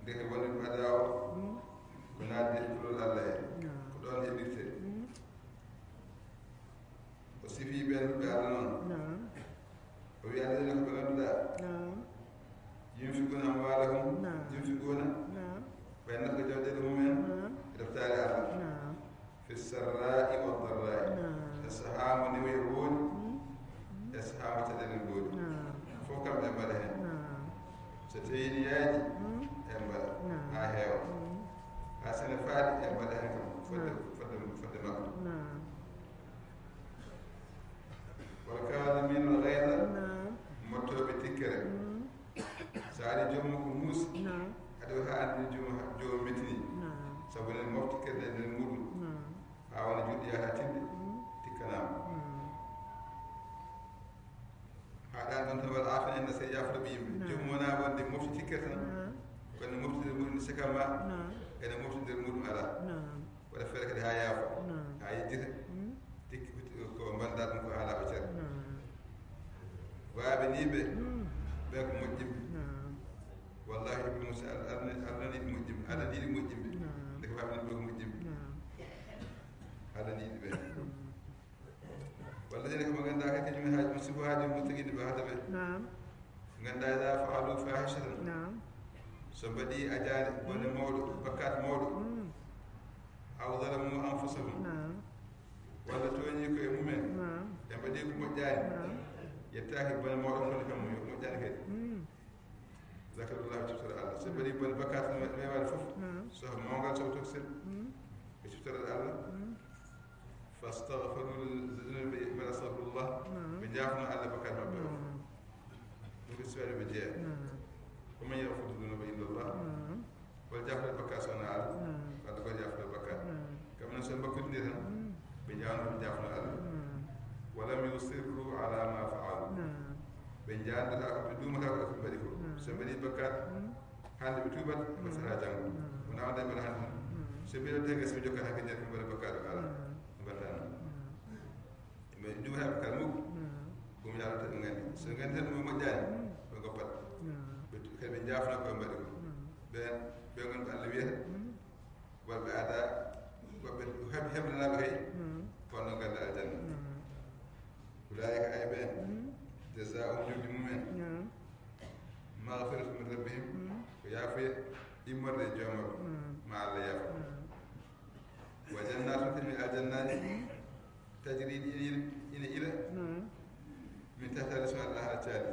ndeke woni ɗum adaa o ko naatde e kulol Allah en ko ɗon heɓirte o sifii ɓen ɓe Allah noon o wi alladina ko ɓe ngannduɗaa yunfiquna amwalahum yunfiquna ɓe nafga jawɗele mumen e deftaare Allah fi sarra'i wa darra'i e sahaa mo newi e woodi e sahaa mo caɗele ngoodi fof kam ɓe mbaɗa heen so tawii yaaji e mbaɗa haa heewa haa sene faaɗi e mbaɗa heen kam fodde makko wala kawana min o gayda mottooɓe tikkere so ari joomum ko muusi haɗa wata anndi joomum metini sabu nen mofti kerde e nden muɗum haa wona juɗɗi yaha tinde tikkanaama haɗan ɗon tan waɗa afen enne so yafuɗo ɓe yimɓe joomum wona wonde mofti tikkere tan kono moftider muɗum sikam ma ene moftider muɗum ala waɗa feere kadi haa yaafa haa yejjita tikki ko mbanɗa ɗum ko haalaɓe ceer waaɓe ni ɓe ɓe ko moƴƴimɓe wallahi ibnu musa allah niiɗi moƴƴimɓe allah niiɗi moƴƴimɓe ndeke faminen ɓe ko moƴƴimɓe allah niiɗi ɓe walla ene komo ngannduɗaa kadi kañumen haaji mo sifo haaji mo tagiɗe ɓe hada ɓe ngannduɗaa ida faalu fahishatan so mbaɗi ajaade bone mawɗo bakkat mawɗo aw zalamu anfusahum walla tooñii koye mumen ɓe mbaɗi ko moƴƴaani yettaaki bone mawɗo fole kam yo moƴƴaani kadi zakarullahu ciftora Allah so mbaɗi bone bakkat mewaade fof so mawgal sobo tok sen ɓe ciftorade Allah fastahfiru zunubi min astahfirullah ɓe jaafno Allah bakkat maɓɓe o ɗum ko siwaɗe ɓe jeeya ko man yaghfiru zunuba illa Allah wala jaafode bakkat sowona Allah walla goto jaafode bakkat kam noon so mbakkotindiri tan ɓe jawno ɓe jaafno Allah walam yusirru ala ma faalu ɓe jaandata ko ɓe duumata ko ɓe mbaɗi ko so mbaɗi bakkat hande ɓe tuubat ɓe basata janngo wona wonde mbaɗa hande so mbiɗo tege soɓe jokkat hakke nder ɓe mbaɗa bakkat o ala ɓe mbaɗata noon ɓe duumata bakkat mukko ɗum yaalata ɓe nganndi so nganndi tan ɗum moƴƴaani ɓe goppat kadi ɓe jaafno koɓe mbaɗi ko ɓen ɓe gonɓe Allah wiyata wonɓe aada woɓɓe heɓnanaaɓe kay wonno ngadda aljanna ulaika ay ɓen jasaum jogdi mumen magfiratu min rabbihim ko yaafuye immorde e joomaɓe ma Allah yaafa wa jannatun tan min aljannaji tajri ina ila min tahta lismi Allah hala caali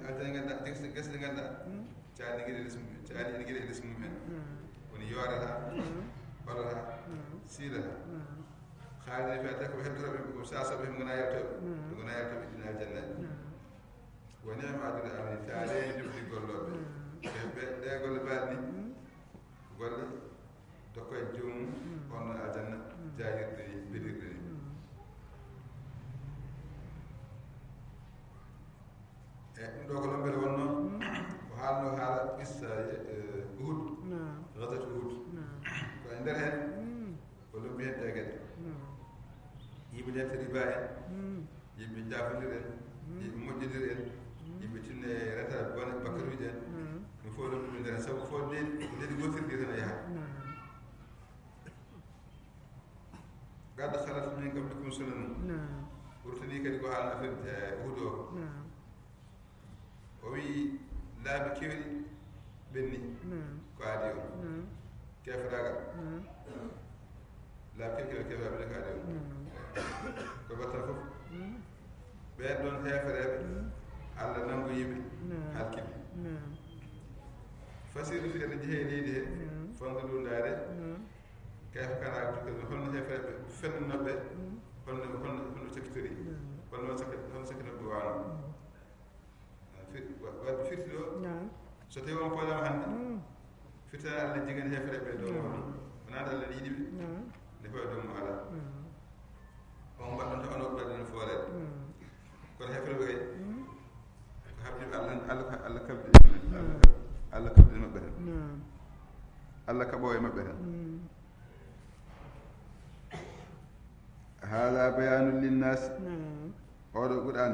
aljanna ganduɗa gese ɗe ganduɗa caali ine gueɗe e less mumen woni yoorata ɓalata siilata haalide fi atta koɓe heddoroɓe ko sasoɓe ɓe gona yaltoɓe ɓe gona yaltoɓe ɗina aljannaji woni e madude amini taale jofdi golloɓe ɗe golle mbaɗi ni golle dokko e joomum onno aljanna jayirde ni beɗirde ni e ɗum ɗo ko lombere wonno ko haalno haala issa Uhud gadatu Uhud ko e nder hen ko lombi hen ɗe gueɗe yimɓe ƴetta riba en yimɓe jaafondir en yimɓe moƴƴodir en yimɓe tinne reta bone bakkaruji en ɗum fof ɗum ɗum nder sabu fof leydi gotirɗi tan a yaha gadda halat min qablikum sunanu ɓurtani kadi ko haalno affaire Uhud o o wii laabi kewɗi ɓenni ko aadi o kefragal laabi kewɗi kefraɓe ko aadi o ko batta fof ɓen ɗon heefereɓe Allah nango yimɓe halkiɓe fasiru fi ene jeehe leydi he fonde ɗundaade kayfa kana tukal holno heefereɓe fennunoɓe holno cakkitori holno sakkinoɓe waano wadde firti ɗo so tawi on poolama hannde firtani Allah jigani heefereɓe dow moɗon wonaade Allah ne yiɗiɓe nde koye dow mo ala on mbaɗɗon to ono ɓurɗade no foorede kono heefereɓe kay ko habdiɓe Allah kabdi Allah kabdi maɓɓe tan Allah kaɓo e maɓɓe tan haala bayanul linnas oɗo ɓuɗan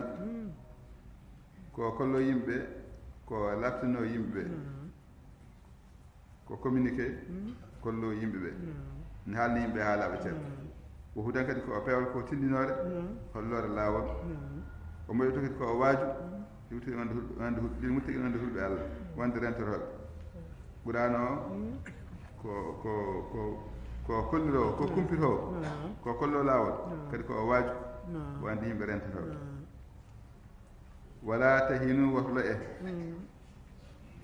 ko kollo yimɓe ko laftino yimɓe ko communiqué kollo yimɓe ɓe ne haalni yimɓe haalaɓe ceerno o hudan kadi ko peewal ko tindinoore hollore laawol o mbaɗi to kadi ko waaju iwtiri wonde ɗin muttigi wonde hulɓe Allah wonde rentoroɓe ɓurano ko kolliroo ko kumpitoo ko kollo laawol kadi ko waaju wande yimɓe rentoroɓe wala tahinu woto lo e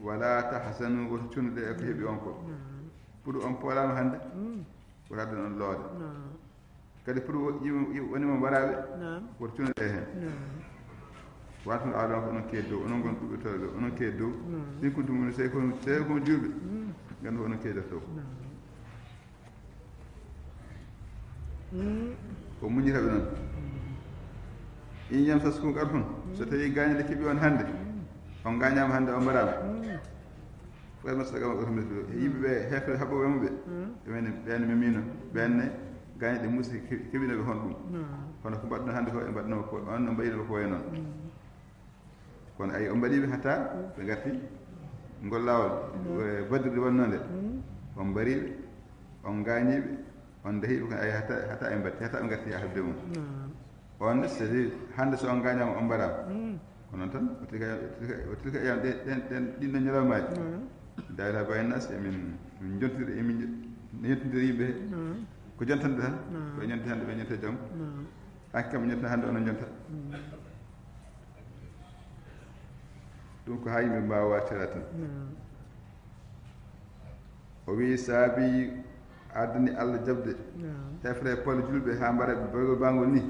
wala tahsanu woto cunnuɗe e ko heeɓi on ko pour on poolama hannde woto addan on loode kadi pour wonimo mbaraɓe woto cunnuɗe e heen wantum aadama ko onon keedi dow onon gon ɗuɓɓetoɓe onon keedi dow ɗin kuntumum sey ko juuɓe gandu ko onon keedata dow ko muñitaɓe noon in yam saskum qarfun so tawi gañade keeɓi on hannde on gañama hannde on mbaɗama foy masagama otomito yimɓeɓe hefre haɓɓoɓe muɓe ɓenne memino ɓenne gañeɗe muusi keeɓinoɓe hon ɗum kono ko mbaɗno hannde ko e mbaɗnoma ko on no mbayinoɓe ko way noon kono ayi o mbaɗiɓe hatta ɓe garti ngol laawol baddirde wonnode on mbariɓe on gañiɓe on dahiɓe kono ayi hatta ɓe mbatti hatta ɓe garti ya habde mum on c' est dire hannde so on gañama on mbaɗama ko noon tan o tilka eyam ɗin ɗon ñalawmaji dawita baynas emin jontidira emin ñontidira yimɓe ko jontande tan ɓe ñonti hannde ɓe ñonte jam hanke kam ñonta hannde onon jonta ɗum ko ha yimɓe mbawa wattira tan o wi saabi addani Allah jabde hefre pole julɓe ha mbaraɓe bagol bangol ni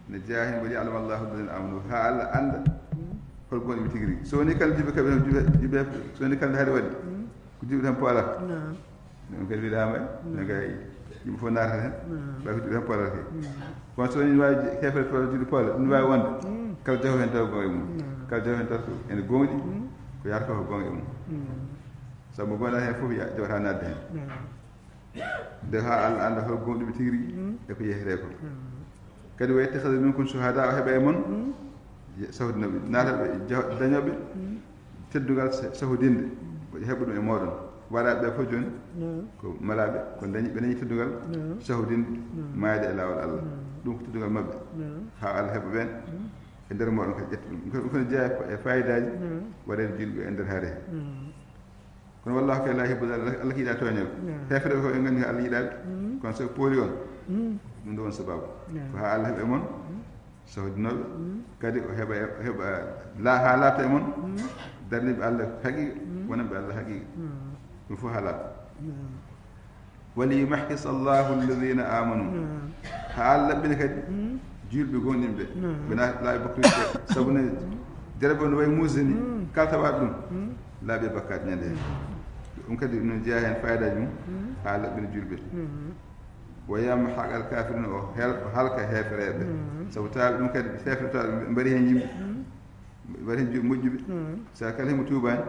ne jeeya hen mbaɗi alama allahu alladina amanu ha Allah anda hol gonɗi ɓe tigi rigui so woni kala juɓe kaɓe juɓe so woni kala haade waɗi ko juɓe tan poolata ɗum kadi wiɗama no gay yimɓe fof natata hen ɓay ko juɓe tan poolata ke kono so woni wawi hefre pole juɗe poole ɗum wawi wonde kala jaaho hen taw gonga e mum kala jaaho hen taw ene gonɗi ko yarata ko gonga e mum sabu mo gonɗa hen fof jawata nadde hen nde ha Allah anda hol gonɗi ɓe tigi rigui e ko yehete ko kadi wa yettahada minkum shuhada o heeɓa e moon sahudinoɓe naataɓe dañoɓe teddugal sahudinde heɓa ɗum e moɗon waɗaɓe ɓe fof joni ko malaɓe ko ɓe dañi teddugal sahudinde mayde e laawol Allah ɗum ko teddugal mabɓe ha Allah heeɓa ɓen e nder moɗon kadi ƴetta ɗum kone jeeya e fayidaji waɗede julɓe e nder haare he kono wallahu kay la hibbude Allah ko yiɗa toñal hefre ko en gandi ko Allah yiɗaɓe kono so pooli on ɗum ɗo won sababu ko ha Allah heeɓa e moon sawdinoɓe kadi o heɓa ha laata e moon darniɓe Allah haqiqa wonanɓe Allah haqiqa ɗum fof ha laata wali yumahhis Allahu alladina amanu ha Allah laɓɓina kadi julɓe gonɗinɓe wona laaɓe bakkude sabu ne jarabe no wayi muuse ni kala tawaɗo ɗum laaɓe bakkaji ñande hen ɗum kadi no jeeya hen fayidaji mum ha laɓɓina julɓe wo yamma haqal kafirina o halka hefereɓe sabu tawaɓe ɗum kadi hefretaɓe ɓe mbaɗi hen yimɓe mbaɗi hen moƴƴuɓe sa kala hemo tubani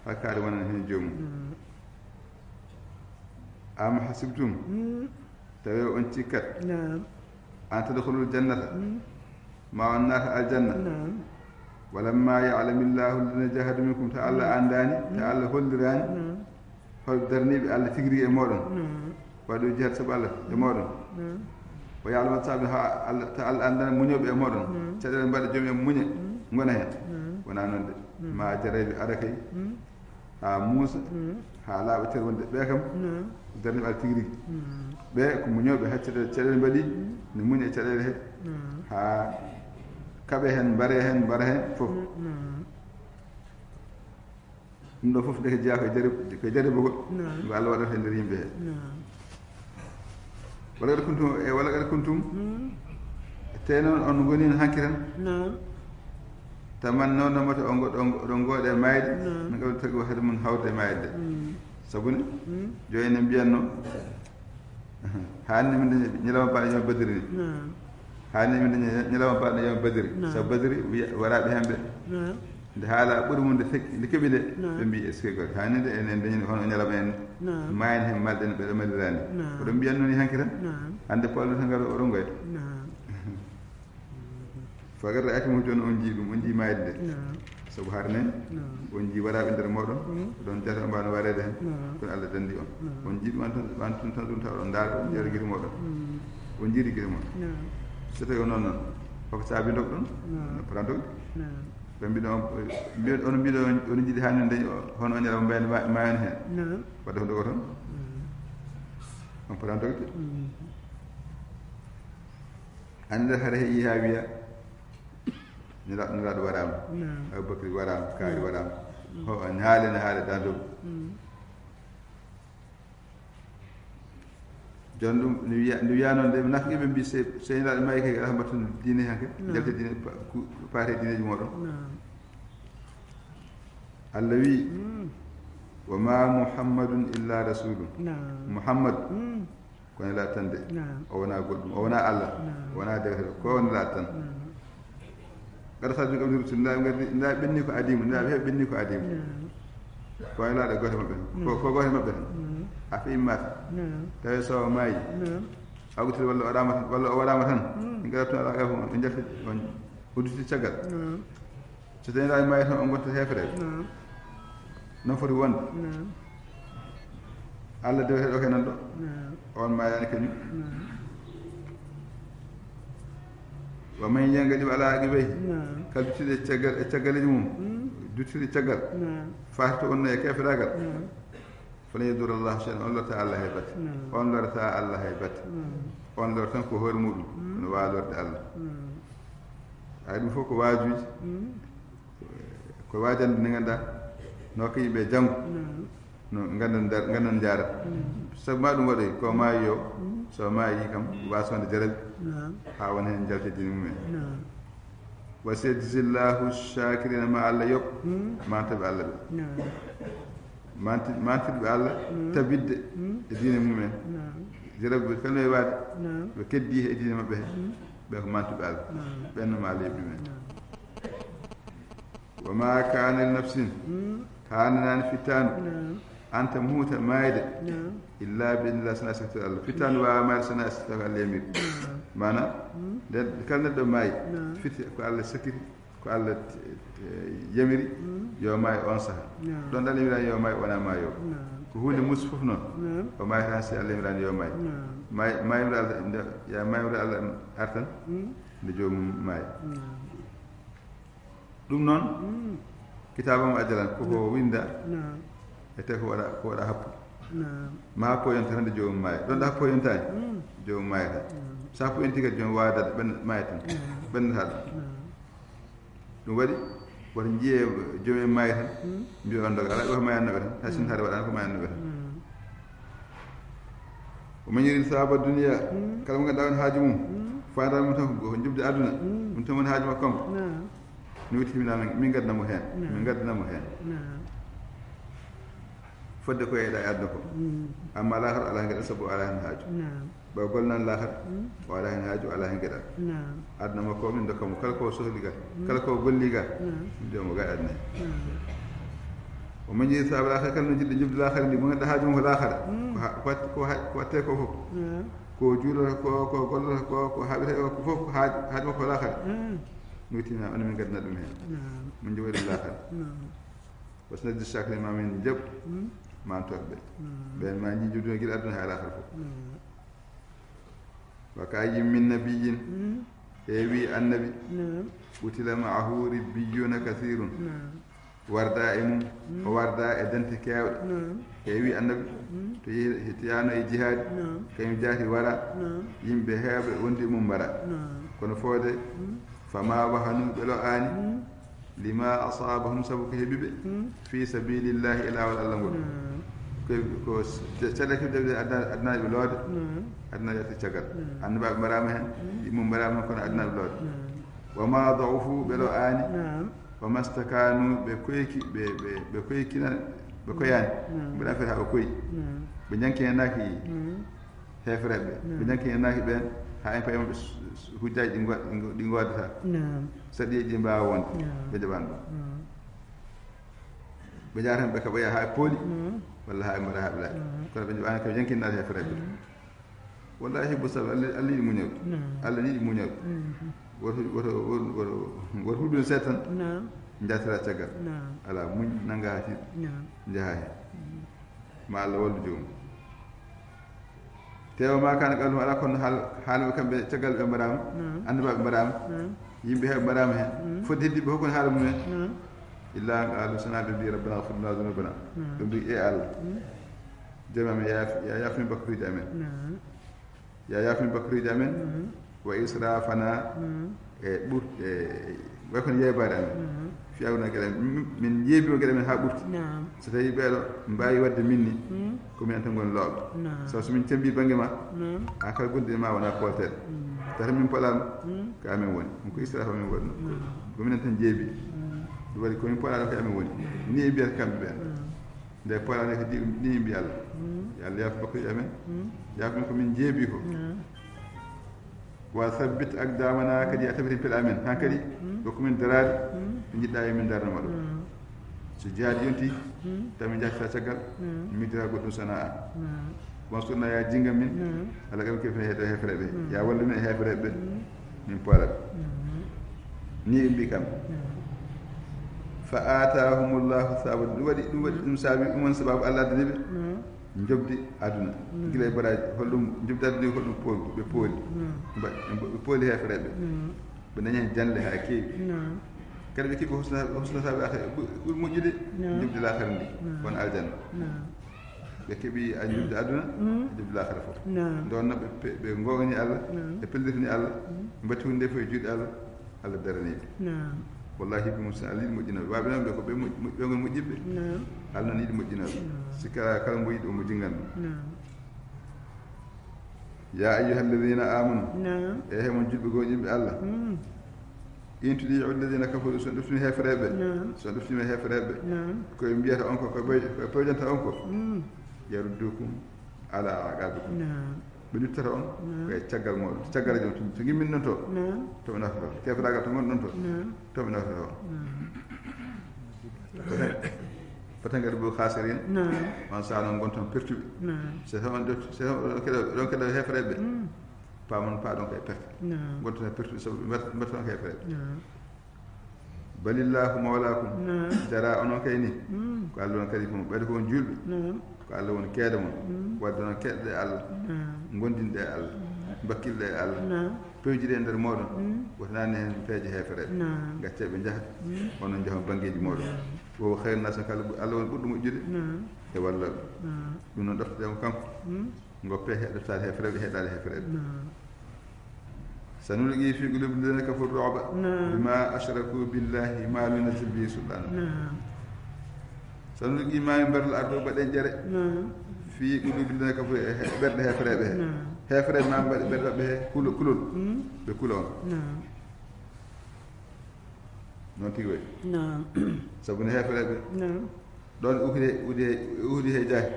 hakkade wonan hen joomum am hasibtum tawi on cikkat an tadkhulul jannata ma on naata aljanna walamma ya'lamillahu alladhina jahadu minkum ta Allah andani ta Allah hollirani hol darniɓe Allah tigri e moɗon waɗo jehat sabu Allah e moɗon o ya'lamu sabi ha Allah ta Allah andani muñoɓe e moɗon caɗele mbaɗa joomum en muñe gona hen wona noon de ma jarayɓe ara kay ha muusa ha laaɓa tere wonde ɓe kam darniɓe Allah tigri ɓe ko muñoɓe ha caɗele mbaɗi ne muñe caɗele he ha kaɓe hen mbare hen mbara hen fof ɗum ɗo fof ndeke jeeya ko jaribogol ngo Allah waɗata e nder yimɓe he wala gaɗa kuntum te noon on goni hanki tan taman nownomata oɗon gooɗe mayde no gawde tagi hade mum hawde e mayde sabune joni ne mbiyatno hanni min dañi ñalawma mbaɗo yoma badiri ni hanni min dañi ñalawma mbaɗo yoma badiri sabu badiri waraɓe hemɓe nde haala ɓuuri mum nde keeɓi nde ɓe mbi est ce que goto hanni nde enen dañi hono ñalawma en mayani hen malɗen ɓeɗo mallirani oɗon mbiyatno ni hanki tan hande polno tan gara oɗon goyta fagata akimo joni on jii ɗum on jii mayde nde sabu harne on ji waraɓe nder moɗon ɗon jata mbano warede hen kono Allah dandi on jiiɗi wan tun tan ɗum tawa ɗon daara ɗon jeera guite moɗon on jiiɗi guite moɗon so tawi o noon noon koko saabi dog ɗon prantoɓe ɓe mbiɗo on mbiɗo on jiiɗi hannde dañi hono ñala mbayne mayani hen wadde ko dogo toon on prantoɓe hannde hara heeƴi ha wiya nelaɗo waɗama Aboubacry waɗama kaari waɗama ne haale dandoɓe joni ɗum nde wiya noon de naka ɓe mbi señalaɗo mayi kay ala mbattude diine hanke jalte diine paate diineji moɗon Allah wi wa ma muhammadun illa rasulun muhammad ko nelaɗo tan de o wona goɗɗum o wona Allah o wona deftere ko nelaɗo tan kada sadu kam rusul nda benni ko adimu nda be benni ko adimu ko nelaɗo goto mabɓe ko goto mabɓe a fi mata tawi so maayi awgutel walla o waɗama tan ngaratu ala gafo on jalti on udduti caggal so tawi nelaɗo maayi tan on gonta hefere non foti wonde Allah dewete ɗo kenan ɗo on mayani kañum wa man yangadib ala aqibayhi kal duttiɗe caggaliji mum duttiɗe caggal fatito on e keferagal falan yadur Allah shay'an on lorta Allah hay batte on lorta Allah hay batte on lor tan ko hoore muɗum no wawa lorde Allah ay ɗum fof ko waajuji ko waajande nde ganduɗa no ko yimɓe janggo no gandan jarat sabu ma ɗum waɗoy ko maayi yo so maayi kam wasonde jarabi ha wona hen jaltidini mumen wa sayajzillahu shakirina ma Allah yoɓ mantaɓe Allah ɓe mantirɓe Allah tabidde e diine mumen jarabi kala e waade ɓe keddi e diine mabɓe he ɓe ko mantuɓe Allah ɓennoma Allah yoɓ ɗumen wa ma kana li nafsin hananani fittanu anta muuta mayde illa biidnillah sana sakto Allah fittanu wawa mayde sana sakto Allah yamiri mana kala neɗɗo maayi fitti ko Allah sakiri ko Allah yamiri yo maayi on saaha ɗon ɗo Allah yamirani yo maayi wona maayo ko hunde musu fof noon o maayi tan si Allah yamirani yo maayi mayimre Allah ya mayimre Allah artan nde joomum maayi ɗum noon kitabam ajalan koko winda e te ko waɗa happu ma happo yonta hande joomum maayi ɗon ɗo happo yontani joomum maayata sa happo yonti kadi joom waadade maayi tan ɓennata ɗum waɗi woto jiiye joomumen maayi tan mbiya on doga ala ɗo ko mayannoɓe tan ha sintade waɗano ko mayannoɓe tan o mañiri sawaba duniya kala mo ganduɗa on haaju mum fandal mum tan ko jubde aduna ɗum tan woni haaju makko kanko ni wittiminama min gaddinamo hen fodde ko yeeɗa e aduna ko amma lahara ala hen gueɗal saabu ala hen haaju ɓaw golnan lahara o ala hen haaju ala hen gueɗal aduna makko min dokkamo kala ko sohli ga kala ko golli ga mbiyomo ga aduna he o mañiri saabu lahara kala no jiɗɗo jubde lahara ndi mo ganduɗa haaju mum ko lahara ko watte ko fof ko juulata ko gollata ko haɓete ko fof haaju makko ko lahara mi wittimina on min gaddina ɗum hen min jogori lahara wasnadi sacre ma min jaɓ mantoɓe ɓen ma jiijude guiɗa aduna ha lahara fof wa kayyin min nabiyin wi annabi utila maahu ribbiyuna kathirun warda e mum o warda e dante kewɗe wi annabi to yano e jihadi kañum jaati wara yimɓe heewɓe wondi mum mbara kono foode fama wahanu ɓe lo'ani lima asabahum sabu ko heeɓiɓe fi sabilillahi ilawal Allah ngol ko caɗake ɗe adnaɓe loode adnaɓe yetta caggal annabaɓe mbarama hen mum mbarama hen kono adnaɓe loode wama daufu ɓe lo'ani wama stakanu ɓe koyki ɓe koykina ɓe koyani mbiɗa feere ha ɓe koyi ɓe janki hen naki hefreɓe ɓe janki hen naki ɓen ha en koye maɓɓe hujjaji ɗi goddata saɗiji ɗi mbawa wonde ɓe jaɓani ɗum ɓe jata hen ɓe kaɓoya ha pooli walla ha mbaɗa ha ɓe laaɓi kono ɓe jaɓani koɓe jankinnade hefreɓe wallahi hibbu sabi Allah yiɗi muñal Allah yiɗi muñal woto huɗum seeɗa tan jatira caggal ala muñ nanga hati jaha he ma Allah wallu joomum tewa ma kana qalum ala kono haalɓe kamɓe caggal ɓe mbaɗama annabaɓe mbaɗama yimɓe heɓe mbaɗama hen fodde heddiɓe hokkone haala mumen illa an qalu sanaɓe mbi rabbana ghfir lana dhunubana ɓe mbi e Allah joomum amen ya yafmin bakruji amen ya yafmin bakruji amen wa israfana e ɓurte way kono yeybade amen fiyawna geɗe min yeebima geɗe men ha ɓurti so tawi ɓeeɗo mbawi wadde min ni komin tan goni looɓe sabu somin cambi banggue ma an kala gondiɗe ma wona kolteɗe tata min poɗama ko amen woni ɗum ko israfa min waɗno kominen tan jeebi ɗum waɗi komin poɗaɗo ko amen woni ni e mbiyata kamɓe ɓen nde poɗane ko ni mbi Allah yo Allah yaafo bakkuji amen yaafo min komin jeebi ko wa sabbit aqdamana kadi a tabiti peɗe amen han kadi dokkumin darade ɓe jiɗɗa e min darnoma ɗum so jihaadi yonti tamin jahtata caggal middira goɗɗum sana an bon surna ya jinga min ala kam kefne heeɗo hefreɓe ya wallu min e hefreɓe min poɗat ni ɓe mbi kamɓe fa atahumullahu sababu ɗum waɗi ɗum saabi ɗum won sababu Allah addaniɓe jobdi aduna gila e baraji holɗum jobdi aduna holɗum ɓe pooli ɓe pooli hefreɓe ɓe dañi jande ha keewi kadi ɓe keeɓi husna sabi akhira ɓuri moƴƴude jobdi l'akhira ndi kono aljanna ɓe keeɓi a jobdi aduna jobdi l'akhira fof nde wonno ɓe gogani Allah ɓe pellitini Allah ɓe mbatti hunde fof e juuɗe Allah daraniɓe wallahi hiɓe musa Allah yiɗi moƴƴinoɓe waɓe noon ɓe ko ɓe gon moƴƴiɓe Allah noon yiɗi moƴƴinoɓe sikka kala mbo yiɗi omo jingan ɗum ya ayyuha alladina amanu e hemon julɓe goƴinɓe Allah in tudiu alladina kafaru son ɗoftimi hefreɓe son ɗoftima hefreɓe koye mbiyata on ko koye poydanta on ko yaruddukum ala aqabikum ɓe luttata on koye caggal moɗon caggal jom to gimmin noon to ɓe naftata on kefragal to gonɗon to ɓe naftata on foten kadi bo khasirin on sa noon gonton pertuɓe so taw ɗon keɗa hefreɓe pamon pa ɗon koye perte gonton e pertuɓe sabu ɓe mbatta on ko hefreɓe balillahu mawlakum jara onon kay ni ko Allah on kadi komo ɓeyde kon julɓe ko Allah woni keeda mon wadde noon keɗɗe Allah gondinɗe e Allah bakkilɗe e Allah pewjiɗe e nder moɗon woto nanni hen peeje hefreɓe gacce ɓe jahat onon jahon banggueji moɗon wowo xeyr nasa kala Allah woni ɓurɗo moƴƴude e wallaɓe ɗum noon ɗoftoɗemo kanko goppe ɗoftade hefreɓe heeɗade hefreɓe sanulqi fi qulubi alladhina kafaru ru'ba bima ashraku billahi ma lam yunzil bihi sultana sanulqi ma min barl ardo baɗen jere fi qulubi alladhina kafaru ɓerɗe hefreɓe hefreɓe ma mbaɗe ɓerɗe maɓɓe he kulol ɓe kula on noon tigi wayi sabu ne hefreɓe ɗon uhdi he jaahi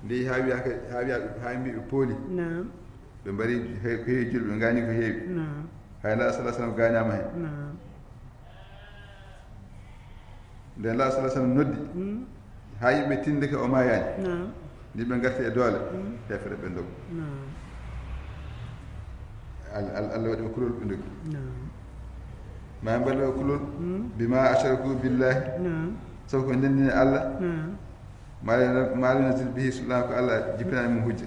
nde ha mbiɓe pooli ɓe mbari ko heewi julɓe ɓe gani ko heewi hay la sallah sallam gañama hen nden la sallah sallam noddi ha yimɓe tindeke o mayani ndi ɓe garti e doole hefere ɓe dogu Allah waɗi ɓe kulol ɓe dogi ma mbaɗa ɓe kulol bima ashraku billahi sabu ko ndendine Allah maali nasil bihi sultan ko Allah jippinani mum hujja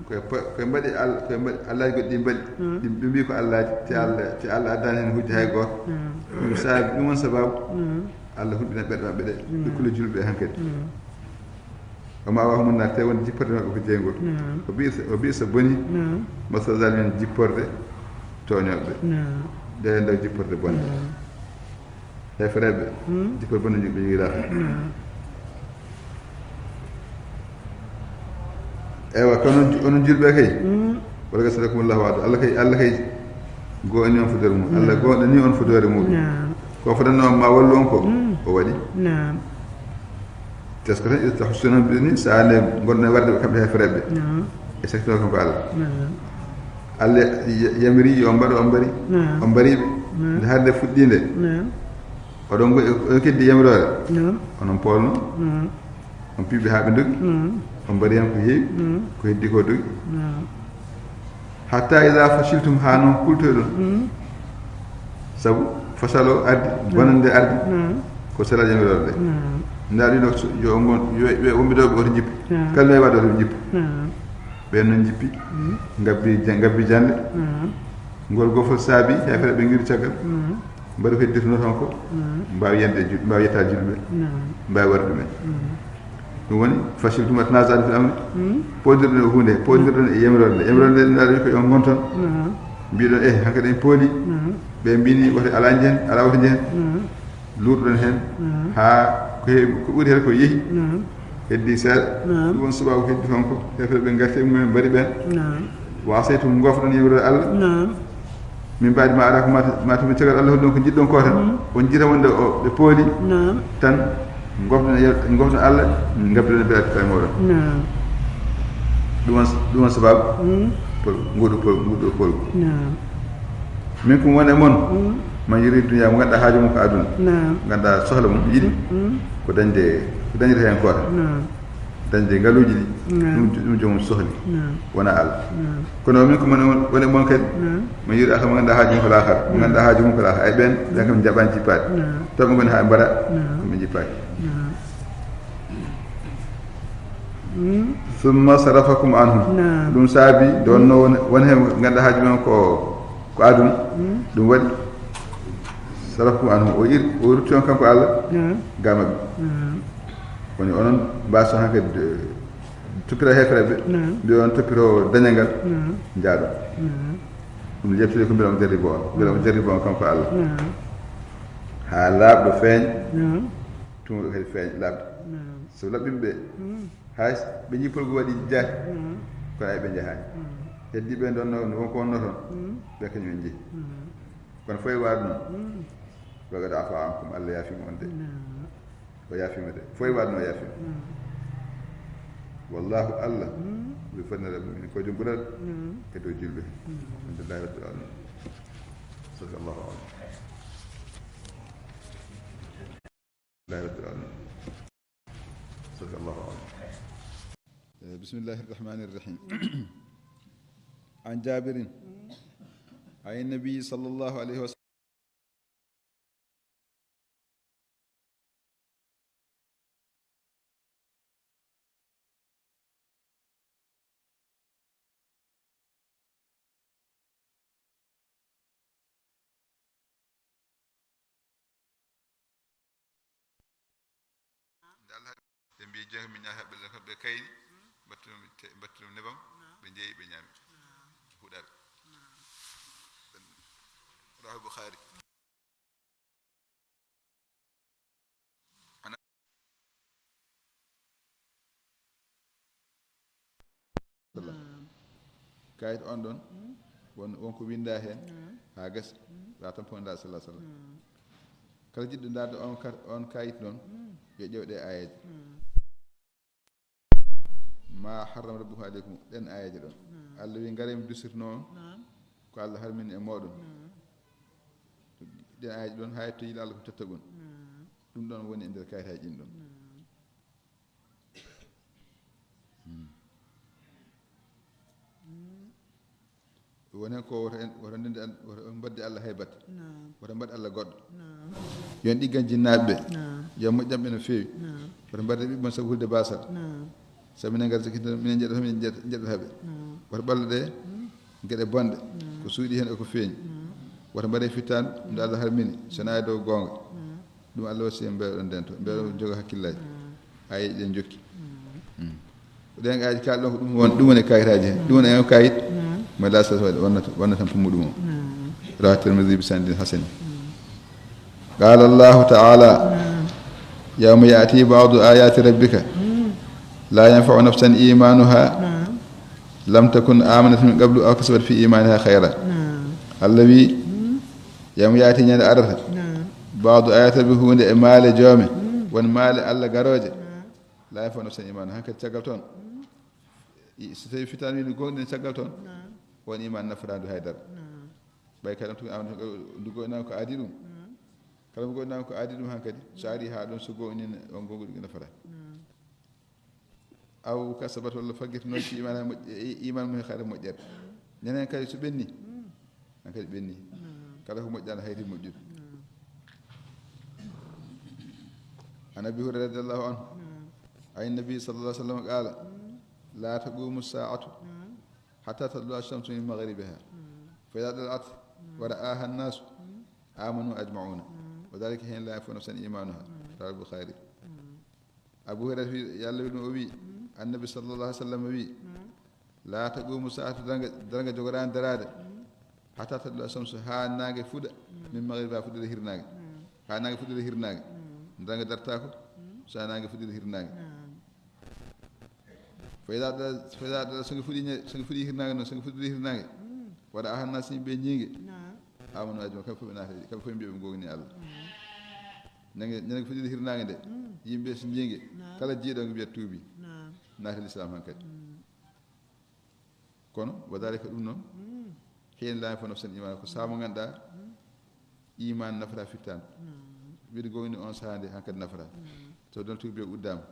koye mbaɗi Allah koye mbaɗi Allah goɗɗi mbaɗi ɓe mbi ko Allahji te Allah addani hen hujja hay goto ɗum saabi ɗum won sababu Allah hulɓina ɓerɗe maɓɓe ɗe ɓe kula julɓe hankkadi oma wawa mum natte wonde jipporde maɓɓe ko jeygol o ɓi so boni masa zalimen jipporde toñoɓe nde ndaw jipporde bonde hefreɓe jipporde bonde ɓe yiirata ewa kono onon julɓe kay walaga sadakumullahu wa'ada Allah kay gooni on fodore mum Allah gonɗani on fodore muɗum ko fodanno ma wallu on ko o waɗi tes ko tan ƴetta hussunon ɓe ni sa ande gonɗon e warde ɓe kamɓe hefreɓe e secteur ko Allah Allah yamiri yo mbaɗo on mbariɓe nde harde fuɗɗinde oɗon keddi yamirore onon polno on piɓe ha ɓe dogi on mbari hen ko heewi ko heddi ko dogi hatta ida fashiltum ha noon kultoy ɗon sabu fasalo ardi bonande ardi ko sala jamirorde ndaari do yo ngon yo wombidoɓe oto jippi kalme waɗa oto jippi ɓen noon jippi ngabbi jande ngol gofol saabi hefere ɓe ngiri caggal mbaɗa ko heddirno tan ko mbawi yetta julɓe mbawi warde ɗumen ɗum woni faciltum atnasade fil amri podirɗon e hunde podirɗon e yamirorde ndaari ko yon gonton mbiɗon hankkadi en pooli ɓe mbini woto ala jehen ala woto jehen luurɗon hen ha ko ɓuuri hen ko yeehi heddi seeɗa ɗum won suɓago ko heddi toon ko hefere ɓe garti e mumen mbaɗi ɓen wasaytum gofɗon yamirode Allah min mbaadi ma ala ko matumi cagal Allah holɗon ko jiɗɗon ko tan on jita wonde ɓe pooli tan gofɗon Allah gabbiɗon e mbiɗa kay moɗon ɗum won sababu nguɗo polgu min ko wone moon man yiri duniya mo ganduɗa haaju mum ko aduna ganduɗa sohla mum yiɗi ko dañde hen ko tan dañde ngaluuji ɗi ɗum jomum sohli wona Allah kono min ko wone moon kadi mo yiɗi ata mo ganduɗa haaju mum ko laakara mo ganduɗa haaju mum ko laakara ay ɓen ɓen kam jaɓani jippade toɓe goni ha ɓe mbaɗa koɓe jippaki summa sarafakum anhum ɗum saabi nde wonno won hen ganduɗa haaju mum ko aduna ɗum waɗi sarafakum anhum o rutti on kanko Allah ga mabɓe woni onon mbaso hankadi toppira hefere ɓe mbi on toppiro dañal ngal jaaɗo ɗum jebtide ko mbiɗa on jarribo on kanko Allah ha laaɓɗo feeñ tumuɗo kadi feeñ laaɓde so laɓɓiɓe hay ɓe jippolgo waɗi jaati kono ay ɓe jahani heddi ɓe ɗon wonko wonno toon ɓe kañumen jeehi kono foye waade noon wagada afa ankum Allah yaafima on de o yaafima de foye waade no yaafima wallahu Allah ɓe fannere mumen ko jom ɓural kadi o julɓe alhamdulillahi rabbil alamin sallallahu alayhi rabbil alamin sallallahu alayhi بسم الله الرحمن الرحيم عن جابر عن النبي صلى الله عليه وسلم ɓe mbi jeeha min ñahaɓe ɓe kayri battunum nebam ɓe jeeyi ɓe ñaami huuɗaɓe rawahu Bukhari kayit on ɗon wonko winda hen ha gasa wa tamponɗa sallah sallam kala jiɗɗo darde on kayit ɗon yo ƴewɗe ayaji ma harram rabbuhu aleykum ɗen ayaji ɗon Allah wi garemi dusirno on ko Allah harmini e moɗon ɗen ayaji ɗon hay to yiɗi Allah ko tottagon ɗum ɗon woni e nder kayitaji ɗin ɗon woni hen ko woto ndende woto mbadde Allah haybatta woto mbaɗ Allah goɗɗo yon ɗiggan jinnaɓe ɓe yo moƴƴamɓe no feewi woto mbadde ɓiɓɓon sabu hulde basal sabu minen ngarti minen jeɗata min jeɗataɓe woto ɓalluɗe gueɗe bonɗe ko suuɗi hen eko feeñi woto mbaɗe fittanu ɗum Allah harmini sona e dow gonga ɗum Allah wasi en mbeɗon nden to mbeɗo jogo hakkillaji ayi ɗen jokki ɗen aji kalɗon ko ɗum woni kayitaji he ɗum woni en kayit mo la sa wonna tan pumuɗum o rawa Tirmidhi bi sanadin hasani qala Allah ta'ala yawma ya'ti ba'du ayati rabbika la yanfa'u nafsan imanuha lam takun amanat min qablu aw kasabat fi imaniha khayra Allah wi yawma ya'ti nyande arata ba'du ayati rabbika hunde e maale joome won maale Allah garoje la yanfa'u nafsan imanuha hankati caggal toon so tawi fitani wini gonɗen caggal toon won iman nafatandu haydara ɓay kadi to ndu goynama ko aadi ɗum kala mo goynama ko aadi ɗum han kadi so ari ha ɗon so goynina on gongo ɗum nafata aw kasabat walla faggita noon fi iman iman mum hayre moƴƴere ñenen kadi so ɓenni han kadi ɓenni kala ko moƴƴani hayri moƴƴude عن أبي هريرة رضي الله عنه عن النبي صلى الله عليه وسلم قال لا تقوم الساعة حتى تطلع الشمس من مغربها فإذا طلعت ورآها الناس آمنوا أجمعون وذلك حين لا ينفع نفسا إيمانها رواه البخاري. أبو هريرة يالله بن أبي النبي صلى الله عليه وسلم أبي لا تقوم الساعة درجة جغران درادة حتى تطلع الشمس ها ناغي فود من مغربها فود الهرناغي ها ناغي فود الهرناغي درجة درتاكو سا ناغي فود الهرناغي فإذا سنفودي هرناغي ودا أهل الناس بينيغي آمنوا أجمعون كم فبناه كم فين بيبغوني الله نانغي فودي هرناغي دي يمبي سنجيغي كلا جيدو بيا توبي نات الإسلام هنكد kono wadalika ɗum noon heen laami fo nafsan iman ko saamo ganduɗa iman nafata fittano wiide gowni on sahande hankkadi nafata so don tuubi o uddama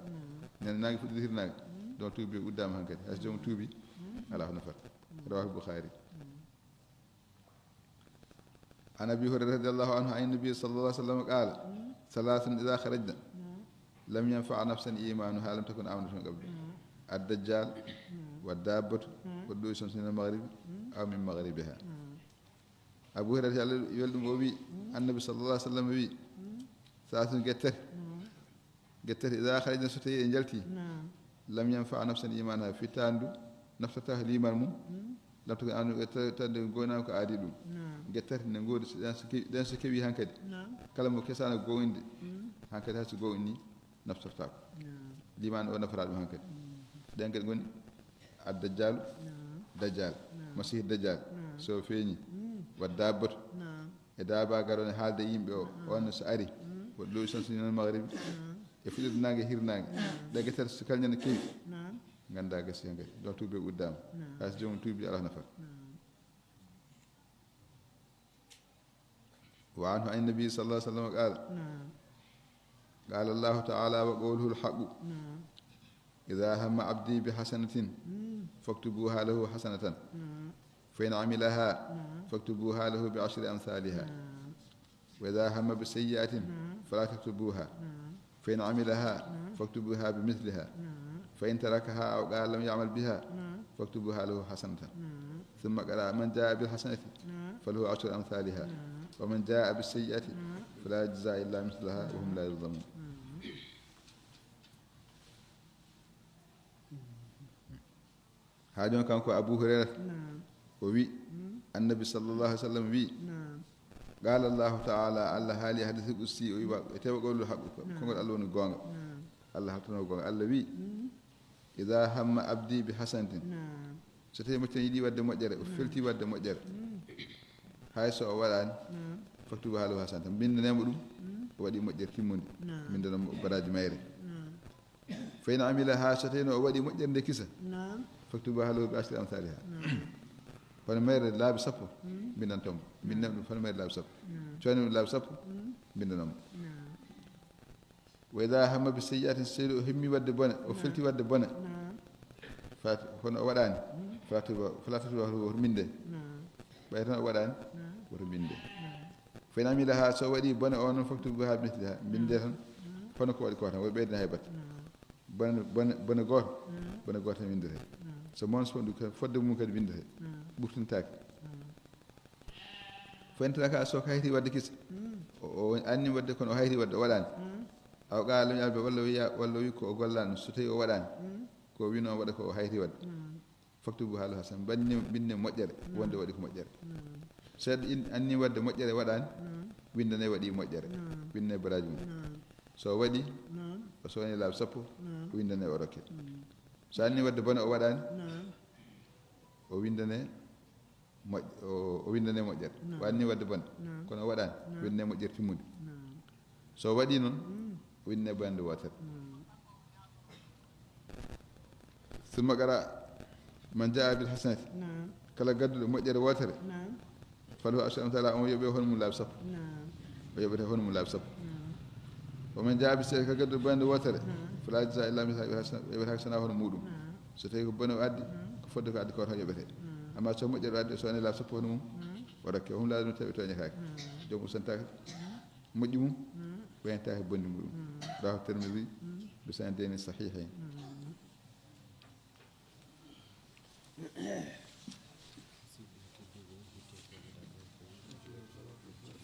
nene nangue fuɗɗitirnague don tuubi o uddama hankkadi hayso joomum tuubi ala ko nafata rawahu boukhari عن ابي هريره رضي الله عنه عن النبي صلى الله عليه وسلم قال ثلاث اذا خرجنا لم ينفع نفسا ايمانها لم تكن امنت من قبل الدجال والدابة والدوي شمس من المغرب أو من مغربها. أبو هريرة يقول أبي النبي صلى الله عليه وسلم أبي ثلاث قتر إذا خرجنا ستي إنجلتي لم ينفع نفسا إيمانها في تاندو نفسها الإيمان مو لم تكن أن تاندو قونا كعادلو قتر نقول دان سكبي هنكد كلام كسان قوين هنكد هاس قويني نفسها الإيمان ونفراد هنكد دان قد قوني الدجال دجال مسيح الدجال سو فيني والدابر دابا غارون حالde yimbe o on saari waddo sansi non maghrib e fude nange hirnange daga tar su kalnyana kewi ganda gasi ngay do tube uddam has jom tubi Allah nafar wa anhu an nabi sallallahu alaihi wasallam قال الله تعالى وقوله الحق إذا هم عبدي بحسنة فاكتبوها له حسنة فإن عملها فاكتبوها له بعشر أمثالها وإذا هم بسيئة فلا تكتبوها فإن عملها فاكتبوها بمثلها فإن تركها أو قال لم يعمل بها فاكتبوها له حسنة ثم قال من جاء بالحسنة فله عشر أمثالها ومن جاء بالسيئة فلا يجزى إلا مثلها وهم لا يظلمون. هذا كان أبو هريرة وبي النبي صلى الله عليه وسلم بي قال الله تعالى الله هالي حدث قصي ويتوقع له حق كون الله نغونغ الله تنغونغ الله بي إذا هم عبدي بحسنة ستي متي دي ود مجره فلتي ود مجره هاي سو ولان فكتبها له حسنة بين نمدوم ودي مجر كيموندي من دون براج مايري فإن عملها ستين ودي مجر دكيسه فاكتبها له بعشر أمثالها فالمير لا بسبب من أنتم من فالمير لا بسبب شو لا بسبب من أنتم وإذا هم بالسيئات السيء همي ود بنا وفلتي ود بنا فهنا ودان فلا تتبع من ده بيرنا ودان ورمين ده فإن عملها سوادي بنا أو فاكتبها بمثلها من ده فنكو الكوارث وبيدنا هيبت بنا غور من ده so mon so du fodde mum kadi bindete burtintaki fentaka so hayti wadde kis o anni wadde kono hayti wadde wadani aw qaala yalbe walla wi ko gollan so tawi o wadani ko wino wada ko hayti wadde faktubu halu hasan binne mojjere wonde wadi ko mojjere sed anni wadde mojjere wadani windane wadi mojjere binne baraji mum so wadi o so ni lab sappo windane o rokke so anni wadde bona o waɗani o windane o windane moƴƴere o anni wadde bona kono o waɗani windane moƴƴere timmude so waɗi noon o windane bonande wotere summa qara man jaa bil hasanati kala gadduɗo moƴƴere wotere falahu ashru amthala on yoɓe hono mum laabi sappo o yoɓete hono mum laabi sappo o men jaa bi seeɗa kala gadduɗo bonande wotere fala jasa illa misal yoɓete sana hono muɗum so tawi ko bone o addi ko fodde ko addi ko tan yoɓete amma so moƴƴere addi so woni laabi sappo hono mum o rokke hum laabi ɗum tawi toñataki joom usantaki moƴƴi mum ɓoyantaki bonndi muɗum رواه الترمذي بسندين صحيحين.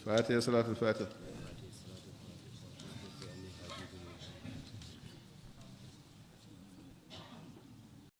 فاتحة صلاة الفاتح.